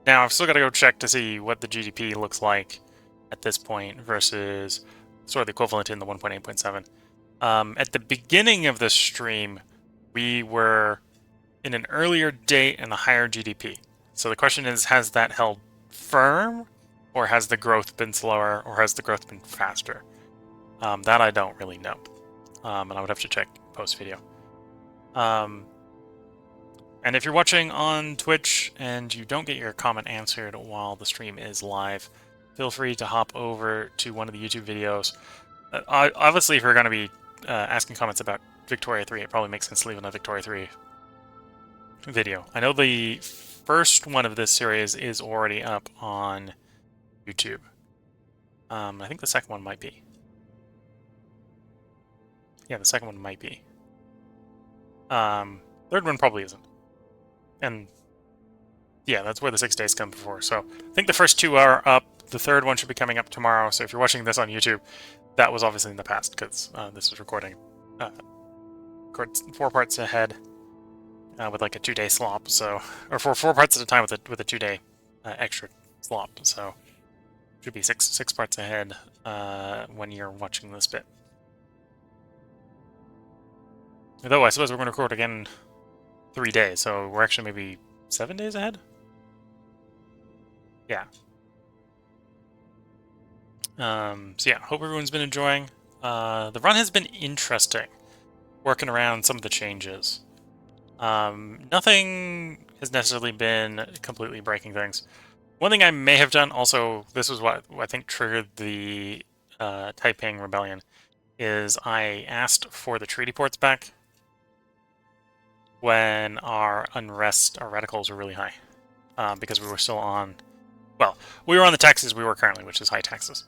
Now, I've still got to go check to see what the GDP looks like at this point versus sort of the equivalent in the 1.8.7. At the beginning of this stream, we were in an earlier date and a higher GDP. So the question is, has that held firm, or has the growth been slower, or has the growth been faster? That I don't really know, and I would have to check post-video. And if you're watching on Twitch and you don't get your comment answered while the stream is live, feel free to hop over to one of the YouTube videos. Obviously, if you're going to be asking comments about Victoria 3, it probably makes sense to leave in a Victoria 3 video. I know the first one of this series is already up on YouTube. I think the second one might be. Yeah, the second one might be. Third one probably isn't. And yeah, that's where the 6 days come before. So I think the first 2 are up. The third one should be coming up tomorrow. So if you're watching this on YouTube, that was obviously in the past because this is recording 4 parts ahead with like a 2-day slop. So, or 4 parts at a time with a 2-day extra slop. So should be six parts ahead when you're watching this bit. Though I suppose we're going to record again 3 days, so we're actually maybe 7 days ahead? Yeah. So yeah, hope everyone's been enjoying. The run has been interesting, working around some of the changes. Nothing has necessarily been completely breaking things. One thing I may have done, also, this was what I think triggered the Taiping Rebellion, is I asked for the treaty ports back when our unrest, our radicals were really high, because we were still on, well, we were on the taxes we were currently, which is high taxes.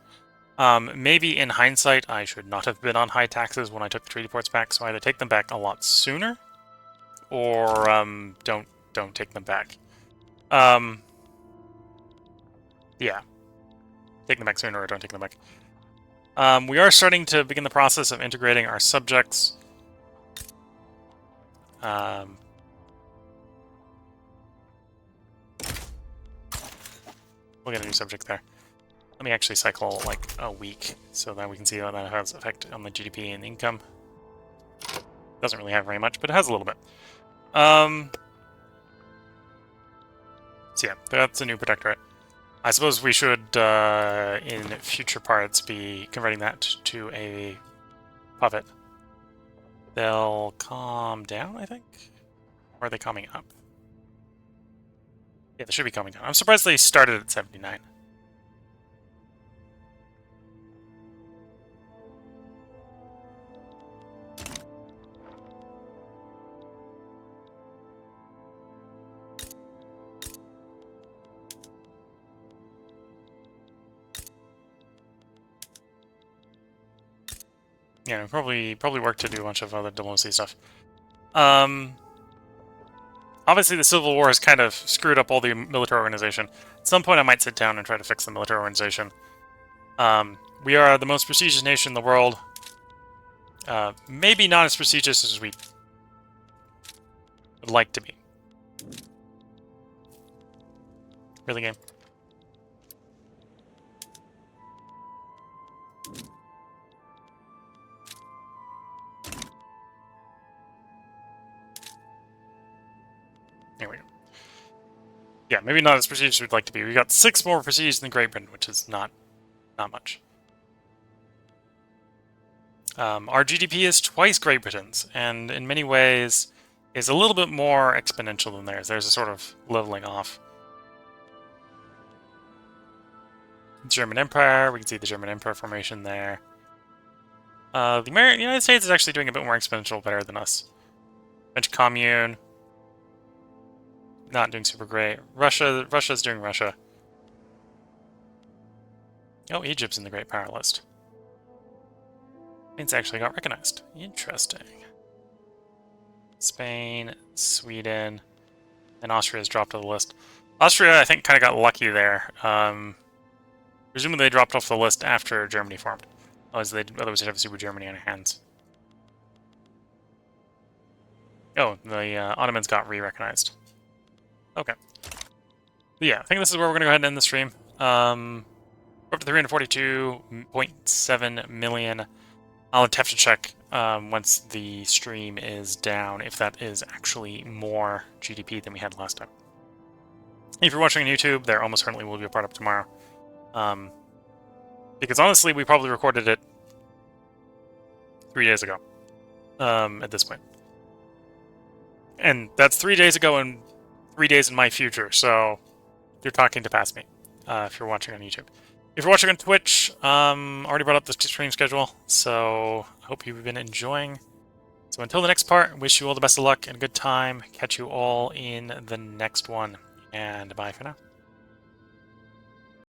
Maybe in hindsight, I should not have been on high taxes when I took the treaty ports back, so either take them back a lot sooner, or don't take them back. Yeah, take them back sooner or don't take them back. We are starting to begin the process of integrating our subjects. We'll get a new subject there. Let me actually cycle like a week so that we can see how that has effect on the GDP and income. Doesn't really have very much, but it has a little bit. So yeah, that's a new protectorate. I suppose we should, in future parts, be converting that to a puppet. They'll calm down, I think? Or are they calming up? Yeah, they should be calming down. I'm surprised they started at 79. Yeah, probably work to do a bunch of other diplomacy stuff. Obviously, the Civil War has kind of screwed up all the military organization. At some point, I might sit down and try to fix the military organization. We are the most prestigious nation in the world. Maybe not as prestigious as we would like to be. Really, game? There we go. Yeah, maybe not as prestigious as we'd like to be. We got 6 more prestige than Great Britain, which is not much. Our GDP is twice Great Britain's, and in many ways is a little bit more exponential than theirs. There's a sort of leveling off. German Empire, we can see the German Empire formation there. The United States is actually doing a bit more exponential better than us. French Commune, not doing super great. Russia's doing Russia. Oh, Egypt's in the Great Power list. It's actually got recognized. Interesting. Spain, Sweden, and Austria's dropped off the list. Austria, I think, kind of got lucky there. Presumably they dropped off the list after Germany formed. Otherwise they'd have Super Germany on their hands. Oh, the Ottomans got re-recognized. Okay. But yeah, I think this is where we're going to go ahead and end the stream. We're up to 342.7 million. I'll have to check once the stream is down if that is actually more GDP than we had last time. If you're watching on YouTube, there almost certainly will be a part up tomorrow. Because honestly, we probably recorded it 3 days ago at this point. And that's 3 days ago and 3 days in my future, so you're talking to past me if you're watching on YouTube. If you're watching on Twitch, already brought up the stream schedule, so I hope you've been enjoying. So until the next part, wish you all the best of luck and a good time. Catch you all in the next one, and bye for now.